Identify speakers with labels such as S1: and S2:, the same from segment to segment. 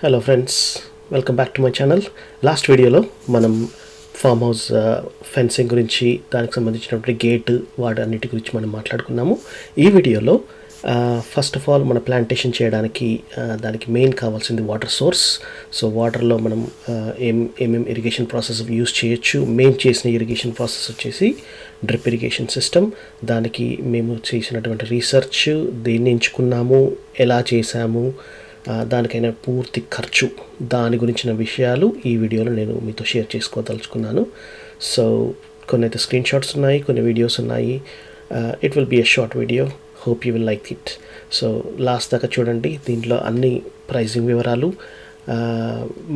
S1: Hello friends, welcome back to my channel. Last వీడియోలో మనం farm house fencing గురించి, దానికి సంబంధించినటువంటి గేట్, వాటన్నిటి గురించి మనం మాట్లాడుకున్నాము. ఈ వీడియోలో ఫస్ట్ ఆఫ్ ఆల్ మన ప్లాంటేషన్ చేయడానికి దానికి మెయిన్ కావాల్సింది వాటర్ సోర్స్. సో వాటర్లో మనం ఏమేమి ఇరిగేషన్ ప్రాసెస్ యూస్ చేయొచ్చు. మేము చేసిన ఇరిగేషన్ ప్రాసెస్ వచ్చేసి డ్రిప్ ఇరిగేషన్ సిస్టమ్. దానికి మేము చేసినటువంటి రీసెర్చ్, దేన్ని ఎంచుకున్నాము, ఎలా చేసాము, దానికైనా పూర్తి ఖర్చు, దాని గురించిన విషయాలు ఈ వీడియోలో నేను మీతో షేర్ చేసుకోదలుచుకున్నాను. సో కొన్ని అయితే స్క్రీన్ షాట్స్ ఉన్నాయి, కొన్ని వీడియోస్ ఉన్నాయి. It will be a short video. Hope you will like it. So last దాకా చూడండి. దీంట్లో అన్ని ప్రైజింగ్ వివరాలు.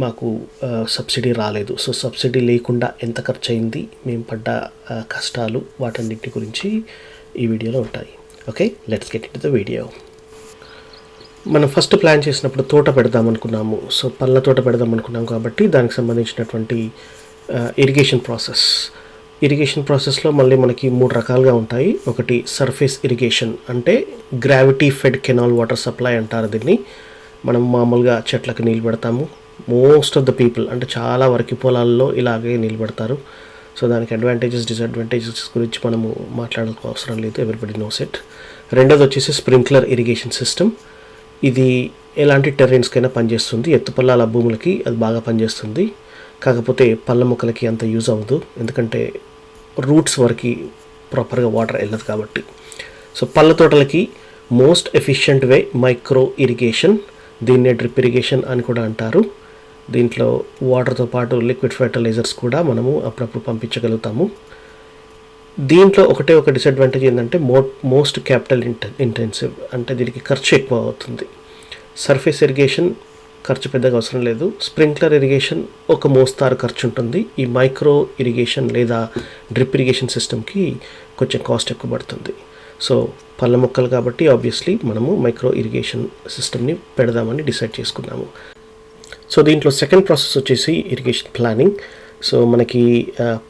S1: మాకు సబ్సిడీ రాలేదు. సో సబ్సిడీ లేకుండా ఎంత ఖర్చు అయింది, మేము పడ్డ కష్టాలు, వాటన్నిటి గురించి ఈ వీడియోలో ఉంటాయి. Okay, let's get in to the video. మనం ఫస్ట్ ప్లాన్ చేసినప్పుడు తోట పెడదాం అనుకున్నాము. సో పళ్ళ తోట పెడదాం అనుకున్నాం కాబట్టి దానికి సంబంధించినటువంటి ఇరిగేషన్ ప్రాసెస్లో మళ్ళీ మనకి 3 రకాలుగా ఉంటాయి. ఒకటి సర్ఫేస్ ఇరిగేషన్, అంటే gravity fed canal water supply అంటారు దీన్ని. మనం మామూలుగా చెట్లకు నీళ్ళు పెడతాము. మోస్ట్ ఆఫ్ ద పీపుల్, అంటే చాలా వరకు పొలాల్లో ఇలాగే నీళ్ళు పెడతారు. సో దానికి అడ్వాంటేజెస్, డిసడ్వాంటేజెస్ గురించి మనము మాట్లాడాల్సిన అవసరం లేదు, ఎవ్రీబడి నోస్ ఇట్. రెండోది వచ్చేసి స్ప్రింక్లర్ ఇరిగేషన్ సిస్టమ్. ఇది ఎలాంటి టెర్రెన్స్కైనా పనిచేస్తుంది. ఎత్తుపల్లాల భూములకి అది బాగా పనిచేస్తుంది. కాకపోతే పళ్ళ మొక్కలకి అంత యూజ్ అవ్వదు, ఎందుకంటే రూట్స్ వరకు ప్రాపర్గా వాటర్ వెళ్ళదు కాబట్టి. సో పళ్ళ తోటలకి మోస్ట్ ఎఫిషియంట్ వే మైక్రో ఇరిగేషన్, దీన్నే డ్రిప్ ఇరిగేషన్ అని కూడా అంటారు. దీంట్లో వాటర్తో పాటు లిక్విడ్ ఫెర్టిలైజర్స్ కూడా మనము అప్పుడప్పుడు పంపించగలుగుతాము. దీంట్లో ఒక డిసడ్వాంటేజ్ ఏంటంటే మోస్ట్ క్యాపిటల్ ఇంటెన్సివ్, అంటే దీనికి ఖర్చు ఎక్కువ అవుతుంది. సర్ఫేస్ ఇరిగేషన్ ఖర్చు పెద్దగా అవసరం లేదు. స్ప్రింక్లర్ ఇరిగేషన్ ఒక మోస్తారు ఖర్చు ఉంటుంది. ఈ మైక్రో ఇరిగేషన్ లేదా డ్రిప్ ఇరిగేషన్ సిస్టమ్కి కొంచెం కాస్ట్ ఎక్కువ పడుతుంది. సో పళ్ళ మొక్కలు కాబట్టి ఆబ్వియస్లీ మనము మైక్రో ఇరిగేషన్ సిస్టమ్ని పెడదామని డిసైడ్ చేసుకున్నాము. సో దీంట్లో సెకండ్ ప్రాసెస్ వచ్చేసి ఇరిగేషన్ ప్లానింగ్. సో మనకి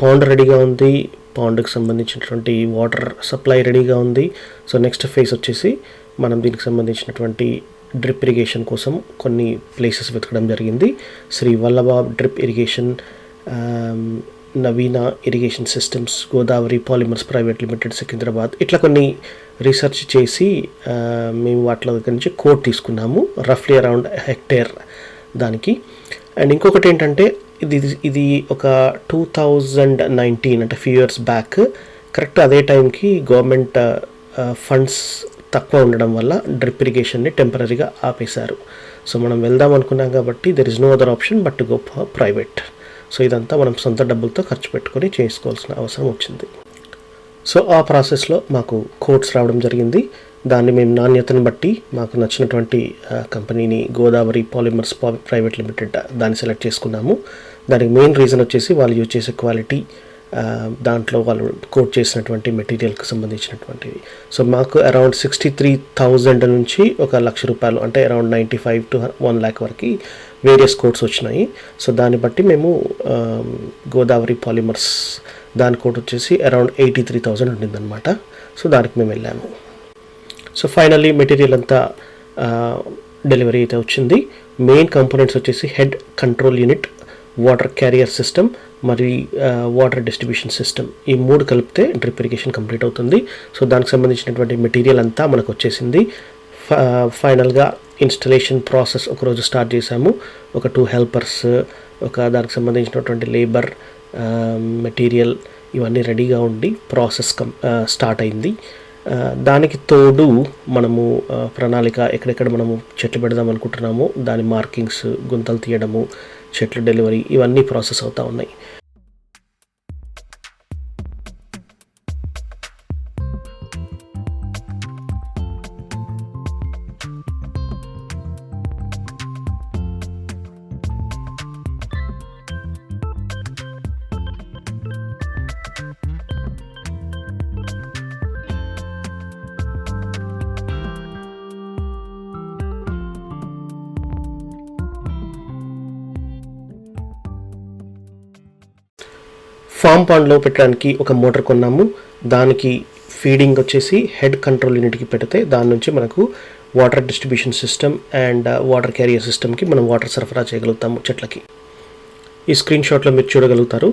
S1: పాండ్ రెడీగా ఉంది, పాండ్కి సంబంధించినటువంటి వాటర్ సప్లై రెడీగా ఉంది. సో నెక్స్ట్ ఫేజ్ వచ్చేసి మనం దీనికి సంబంధించినటువంటి డ్రిప్ ఇరిగేషన్ కోసం కొన్ని ప్లేసెస్ వెతకడం జరిగింది. Shri Vallabha drip irrigation, Naveena irrigation systems, Godavari polymers private limited, Secunderabad, ఇట్లా కొన్ని రీసెర్చ్ చేసి మేము వాటిలో దగ్గర నుంచి కోట్ తీసుకున్నాము, రఫ్లీ అరౌండ్ హెక్టేర్ దానికి. అండ్ ఇంకొకటి ఏంటంటే ఇది ఒక 2019, అంటే ఫ్యూ ఇయర్స్ బ్యాక్, కరెక్ట్ అదే టైంకి గవర్నమెంట్ ఫండ్స్ తక్కువ ఉండడం వల్ల డ్రిప్ ఇరిగేషన్ని టెంపరీగా ఆపేశారు. సో మనం వెళ్దాం అనుకున్నాం కాబట్టి there is no other option but to go for private. So ఇదంతా మనం సొంత డబ్బులతో ఖర్చు పెట్టుకొని చేసుకోవాల్సిన అవసరం వచ్చింది. సో ఆ ప్రాసెస్లో మాకు కోట్స్ రావడం జరిగింది. దాన్ని మేము నాణ్యతను బట్టి మాకు నచ్చినటువంటి కంపెనీని, గోదావరి పాలిమర్స్ ప్రైవేట్ లిమిటెడ్, దాన్ని సెలెక్ట్ చేసుకున్నాము. దానికి మెయిన్ రీజన్ వచ్చేసి వాళ్ళు యూజ్ చేసే క్వాలిటీ, దాంట్లో వాళ్ళు కోట్ చేసినటువంటి మెటీరియల్కి సంబంధించినటువంటివి. సో మాకు అరౌండ్ 63,000 నుంచి ₹1,00,000, అంటే అరౌండ్ 95 to 1 lakh వరకు వేరియస్ కోట్స్ వచ్చినాయి. సో దాన్ని బట్టి మేము గోదావరి పాలిమర్స్ దాని కోట్ వచ్చేసి అరౌండ్ 83,000 ఉండిందనమాట. సో దానికి మేము వెళ్ళాము. సో ఫైనల్లీ మెటీరియల్ అంతా డెలివరీ అయితే వచ్చింది. మెయిన్ కంపోనెంట్స్ వచ్చేసి head control unit, water carrier system, మరి వాటర్ డిస్ట్రిబ్యూషన్ సిస్టమ్, ఈ 3 కలిపితే డ్రిప్ ఇరిగేషన్ కంప్లీట్ అవుతుంది. సో దానికి సంబంధించినటువంటి మెటీరియల్ అంతా మనకు వచ్చేసింది. ఫైనల్గా ఇన్స్టలేషన్ ప్రాసెస్ ఒకరోజు స్టార్ట్ చేశాము. ఒక 2 హెల్పర్స్, దానికి సంబంధించినటువంటి లేబర్, మెటీరియల్ ఇవన్నీ రెడీగా ఉండి ప్రాసెస్ స్టార్ట్ అయింది. దానికి తోడు మనము ప్రణాళిక, ఎక్కడెక్కడ మనము చెట్లు పెడదాం అనుకుంటున్నామో దాని మార్కింగ్స్, గుంతలు తీయడము, చెట్లు డెలివరీ, ఇవన్నీ ప్రాసెస్ అవుతూ ఉన్నాయి. ఫామ్ పాండ్లో పెట్టడానికి ఒక మోటార్ కొన్నాము. దానికి ఫీడింగ్ వచ్చేసి హెడ్ కంట్రోల్ యూనిట్కి పెడితే దాని నుంచి మనకు water distribution system and water carrier సిస్టమ్కి మనం వాటర్ సరఫరా చేయగలుగుతాము చెట్లకి. ఈ స్క్రీన్ షాట్లో మీరు చూడగలుగుతారు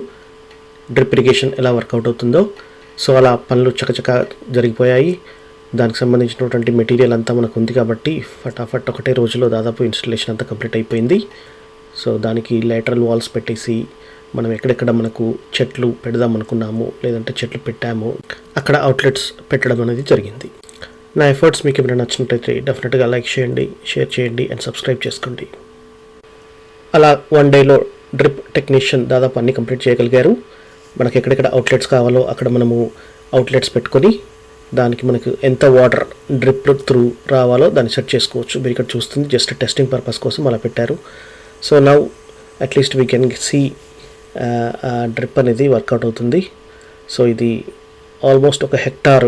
S1: డ్రిప్ ఇరిగేషన్ ఎలా వర్కౌట్ అవుతుందో. సో అలా పనులు చకచక జరిగిపోయాయి. దానికి సంబంధించినటువంటి మెటీరియల్ అంతా మనకు ఉంది కాబట్టి ఫటాఫట్ ఒకటే రోజులో దాదాపు ఇన్స్టలేషన్ అంతా కంప్లీట్ అయిపోయింది. సో దానికి లేటరల్ వాల్స్ పెట్టేసి మనం ఎక్కడెక్కడ మనకు చెట్లు పెడదాం అనుకున్నాము లేదంటే చెట్లు పెట్టాము అక్కడ అవుట్లెట్స్ పెట్టడం అనేది జరిగింది. నా ఎఫర్ట్స్ మీకు ఏమైనా నచ్చినట్లయితే డెఫినెట్గా లైక్ చేయండి, షేర్ చేయండి అండ్ సబ్స్క్రైబ్ చేసుకోండి. అలా 1 డేలో డ్రిప్ టెక్నీషియన్ దాదాపు అన్నీ కంప్లీట్ చేయగలిగారు. మనకి ఎక్కడెక్కడ అవుట్లెట్స్ కావాలో అక్కడ మనము అవుట్లెట్స్ పెట్టుకొని దానికి మనకు ఎంత వాటర్ డ్రిప్ త్రూ రావాలో దాన్ని సెట్ చేసుకోవచ్చు. మీరు ఇక్కడ చూస్తుంది జస్ట్ టెస్టింగ్ పర్పస్ కోసం అలా పెట్టారు. So now at least we can see drip అనేది వర్కౌట్ అవుతుంది. సో ఇది ఆల్మోస్ట్ 1 హెక్టార్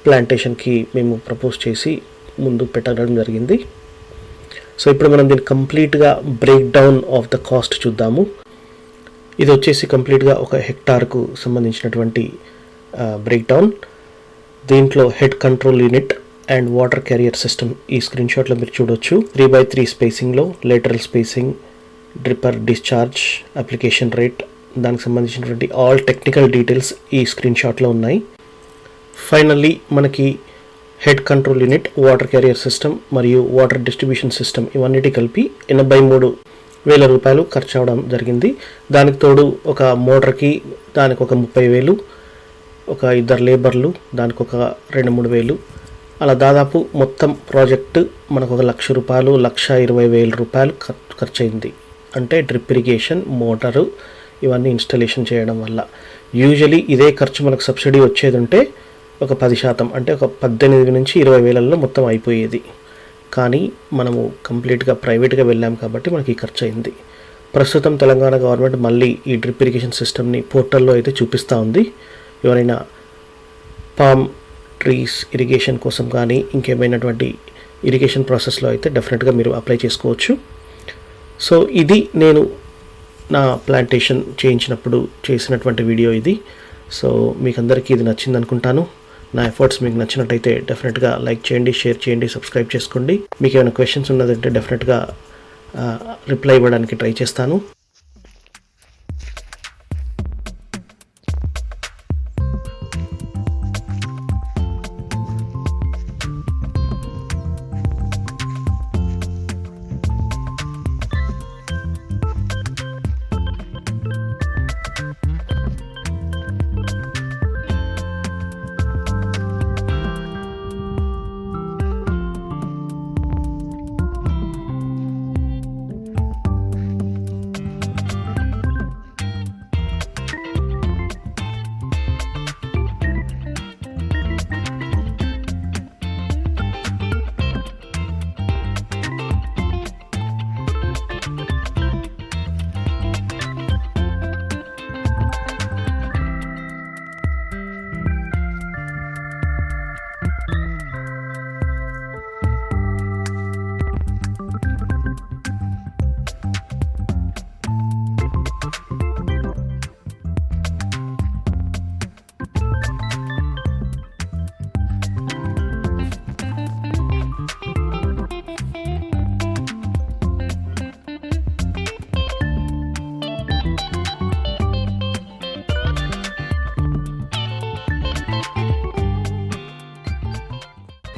S1: ప్లాంటేషన్కి మేము ప్రపోజ్ చేసి ముందు పెట్టడం జరిగింది. సో ఇప్పుడు మనం దీన్ని కంప్లీట్గా break down of the cost చూద్దాము. ఇది వచ్చేసి కంప్లీట్గా 1 హెక్టార్కు సంబంధించినటువంటి బ్రేక్ డౌన్. దీంట్లో head control unit and water carrier system ఈ స్క్రీన్ షాట్లో మీరు చూడొచ్చు. 3x3 స్పేసింగ్లో lateral spacing, dripper discharge, application rate, దానికి సంబంధించినటువంటి ఆల్ టెక్నికల్ డీటెయిల్స్ ఈ స్క్రీన్ షాట్లో ఉన్నాయి. ఫైనల్లీ మనకి head control unit, water carrier system మరియు వాటర్ డిస్ట్రిబ్యూషన్ సిస్టమ్ ఇవన్నిటి కలిపి 83,000 రూపాయలు ఖర్చు అవడం జరిగింది. దానికి తోడు ఒక మోటార్కి దానికి ఒక 30,000, ఒక 2 లేబర్లు దానికి ఒక 2-3 అలా దాదాపు మొత్తం ప్రాజెక్టు మనకు 1,00,000 రూపాయలు, 1,20,000 రూపాయలు ఖర్చు అయింది. అంటే డ్రిప్ ఇరిగేషన్, మోటారు ఇవన్నీ ఇన్స్టాలేషన్ చేయడం వల్ల. యూజువలీ ఇదే ఖర్చు మనకు సబ్సిడీ వచ్చేది ఉంటే ఒక 10% అంటే ఒక 18,000 నుంచి 20,000లో మొత్తం అయిపోయేది. కానీ మనము కంప్లీట్గా ప్రైవేట్గా వెళ్ళాం కాబట్టి మనకి ఖర్చు అయింది. ప్రస్తుతం తెలంగాణ గవర్నమెంట్ మళ్ళీ ఈ డ్రిప్ ఇరిగేషన్ సిస్టమ్ని పోర్టల్లో అయితే చూపిస్తూ ఉంది. ఎవరైనా పామ్ ట్రీస్ ఇరిగేషన్ కోసం కానీ ఇంకేమైనటువంటి ఇరిగేషన్ ప్రాసెస్లో అయితే డెఫినెట్గా మీరు అప్లై చేసుకోవచ్చు. సో ఇది నేను నా ప్లాంటేషన్ చేయించినప్పుడు చేసినటువంటి వీడియో ఇది. సో మీకు అందరికీ ఇది నచ్చింది అనుకుంటాను. నా ఎఫర్ట్స్ మీకు నచ్చినట్టయితే డెఫినెట్గా లైక్ చేయండి, షేర్ చేయండి, సబ్స్క్రైబ్ చేసుకోండి. మీకు ఏమైనా క్వశ్చన్స్ ఉన్నదంటే డెఫినెట్గా రిప్లై ఇవ్వడానికి ట్రై చేస్తాను.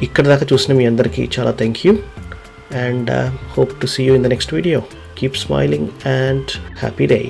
S1: ఇక్కడ దాకా చూసిన మీ అందరికీ చాలా thank you and hope to see you in the next video. Keep smiling and happy day.